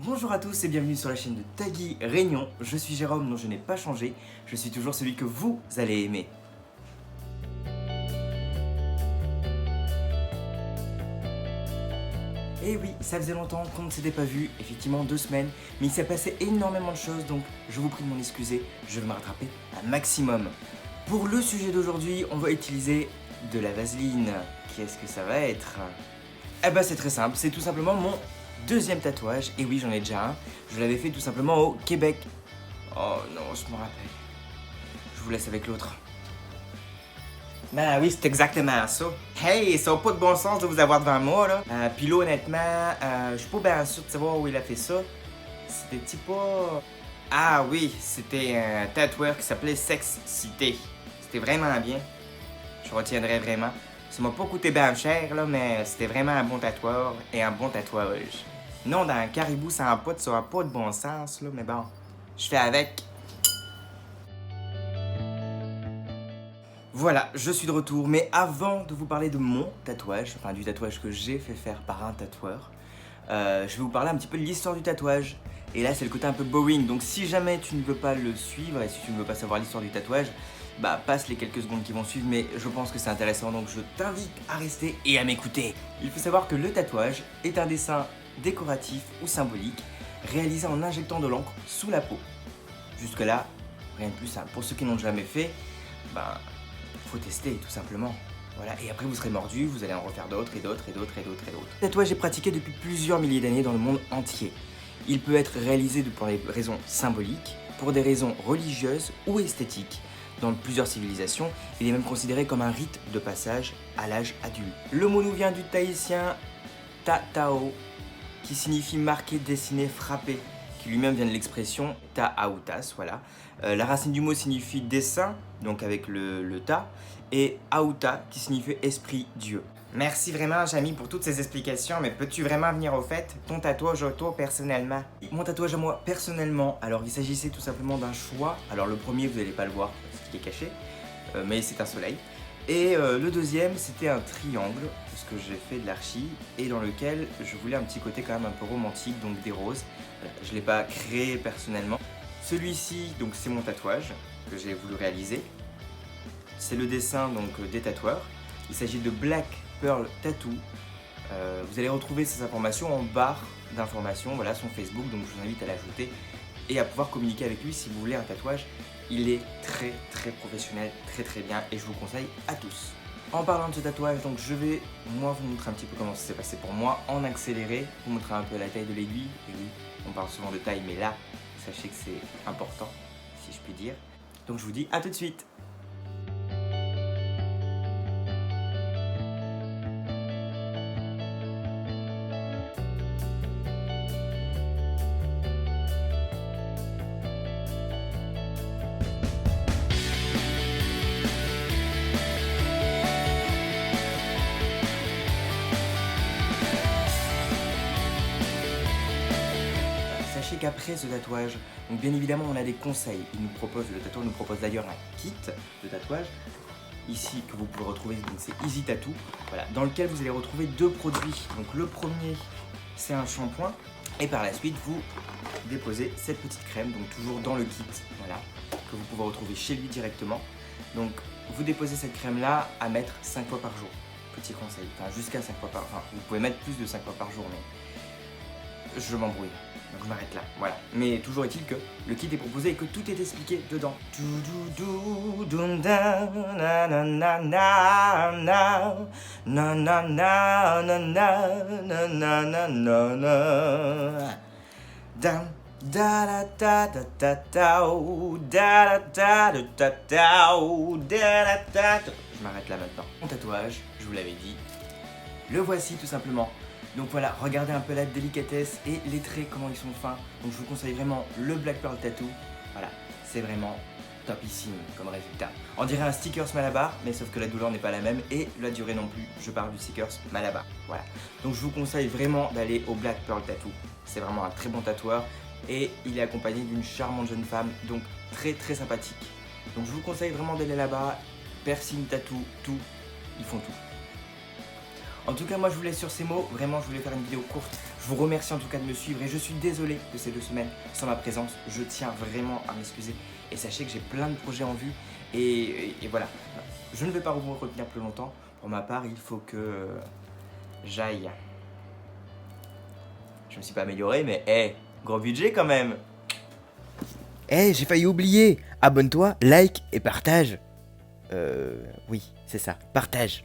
Bonjour à tous et bienvenue sur la chaîne de Taggy Réunion. Je suis Jérôme, non je n'ai pas changé, je suis toujours celui que vous allez aimer. Et oui, ça faisait longtemps qu'on ne s'était pas vu, effectivement 2 semaines, mais il s'est passé énormément de choses, donc je vous prie de m'en excuser, je vais me rattraper un maximum. Pour le sujet d'aujourd'hui, on va utiliser de la vaseline. Qu'est-ce que ça va être? Eh ben c'est très simple, c'est tout simplement mon deuxième tatouage, et oui j'en ai déjà un, je l'avais fait tout simplement au Québec. Oh non, je me rappelle. Je vous laisse avec l'autre. Ben oui, c'est exactement ça. Hey, ça n'a pas de bon sens de vous avoir devant moi, là. Puis là, honnêtement, je suis pas bien sûr de savoir où il a fait ça. C'était pas... Ah oui, c'était un tatoueur qui s'appelait Sex Cité. C'était vraiment bien. Je retiendrai vraiment. Ça m'a pas coûté bien cher, là, mais c'était vraiment un bon tatoueur et un bon tatouage. Non, dans un caribou sans pote, ça n'a pas de bon sens, là, mais bon, je fais avec. Voilà, je suis de retour, mais avant de vous parler de mon tatouage, enfin du tatouage que j'ai fait faire par un tatoueur, je vais vous parler un petit peu de l'histoire du tatouage. Et là, c'est le côté un peu boring, donc si jamais tu ne veux pas le suivre et si tu ne veux pas savoir l'histoire du tatouage, bah passe les quelques secondes qui vont suivre, mais je pense que c'est intéressant, donc je t'invite à rester et à m'écouter. Il faut savoir que le tatouage est un dessin décoratif ou symbolique réalisé en injectant de l'encre sous la peau. Jusque-là, rien de plus simple. Pour ceux qui n'ont jamais fait, ben, faut tester tout simplement. Voilà, et après vous serez mordu, vous allez en refaire d'autres et d'autres et d'autres et d'autres et d'autres. Le tatouage est pratiqué depuis plusieurs milliers d'années dans le monde entier. Il peut être réalisé pour des raisons symboliques, pour des raisons religieuses ou esthétiques. Dans plusieurs civilisations, il est même considéré comme un rite de passage à l'âge adulte. Le mot nous vient du tahitien tatao, qui signifie marquer, dessiner, frapper, qui lui-même vient de l'expression ta'autas, voilà. La racine du mot signifie dessin, donc avec le ta, et auta, qui signifie esprit, Dieu. Merci vraiment, Jamy, pour toutes ces explications, mais peux-tu vraiment venir au fait? Ton tatouage à toi, personnellement? Mon tatouage à moi, personnellement, alors il s'agissait tout simplement d'un choix. Alors le premier, vous n'allez pas le voir, parce qu'il est caché, mais c'est un soleil. Et le deuxième, c'était un triangle, parce que j'ai fait de l'archi, et dans lequel je voulais un petit côté quand même un peu romantique, donc des roses. Voilà, je ne l'ai pas créé personnellement. Celui-ci, donc c'est mon tatouage que j'ai voulu réaliser. C'est le dessin donc des tatoueurs. Il s'agit de Black Pearl Tattoo. Vous allez retrouver ces informations en barre d'informations, voilà son Facebook, donc je vous invite à l'ajouter et à pouvoir communiquer avec lui si vous voulez un tatouage. Il est très professionnel, très bien et je vous conseille à tous. En parlant de ce tatouage, donc je vais moi vous montrer un petit peu comment ça s'est passé pour moi en accéléré, vous montrer un peu la taille de l'aiguille. Et oui, on parle souvent de taille, mais là, sachez que c'est important, si je puis dire. Donc je vous dis à tout de suite. Sachez qu'après ce tatouage, donc bien évidemment on a des conseils. Le tatoueur nous propose d'ailleurs un kit de tatouage, ici que vous pouvez retrouver, donc c'est Easy Tattoo, voilà, dans lequel vous allez retrouver 2 produits. Donc le premier c'est un shampoing et par la suite vous déposez cette petite crème, donc toujours dans le kit, voilà, que vous pouvez retrouver chez lui directement. Donc vous déposez cette crème là à mettre 5 fois par jour. Petit conseil, enfin jusqu'à 5 fois par jour, enfin vous pouvez mettre plus de 5 fois par jour mais je m'embrouille. Donc je m'arrête là, voilà. Mais toujours est-il que le kit est proposé et que tout est expliqué dedans. Je m'arrête là maintenant. Mon tatouage, je vous l'avais dit, le voici tout simplement. Donc voilà, regardez un peu la délicatesse et les traits, comment ils sont fins. Donc je vous conseille vraiment le Black Pearl Tattoo. Voilà, c'est vraiment topissime comme résultat. On dirait un stickers Malabar, mais sauf que la douleur n'est pas la même et la durée non plus. Je parle du stickers Malabar. Voilà. Donc je vous conseille vraiment d'aller au Black Pearl Tattoo. C'est vraiment un très bon tatoueur et il est accompagné d'une charmante jeune femme, donc très sympathique. Donc je vous conseille vraiment d'aller là-bas. Piercing, tattoo, tout, ils font tout. En tout cas, moi je vous laisse sur ces mots. Vraiment, je voulais faire une vidéo courte. Je Je vous remercie en tout cas de me suivre et je suis désolé de ces 2 semaines sans ma présence. Je tiens vraiment à m'excuser et sachez que j'ai plein de projets en vue et voilà. Je ne vais pas vous retenir plus longtemps. Pour ma part, il faut que j'aille. Je me suis pas amélioré, mais gros budget quand même. J'ai failli oublier. Abonne-toi, like et partage. Oui, c'est ça, partage.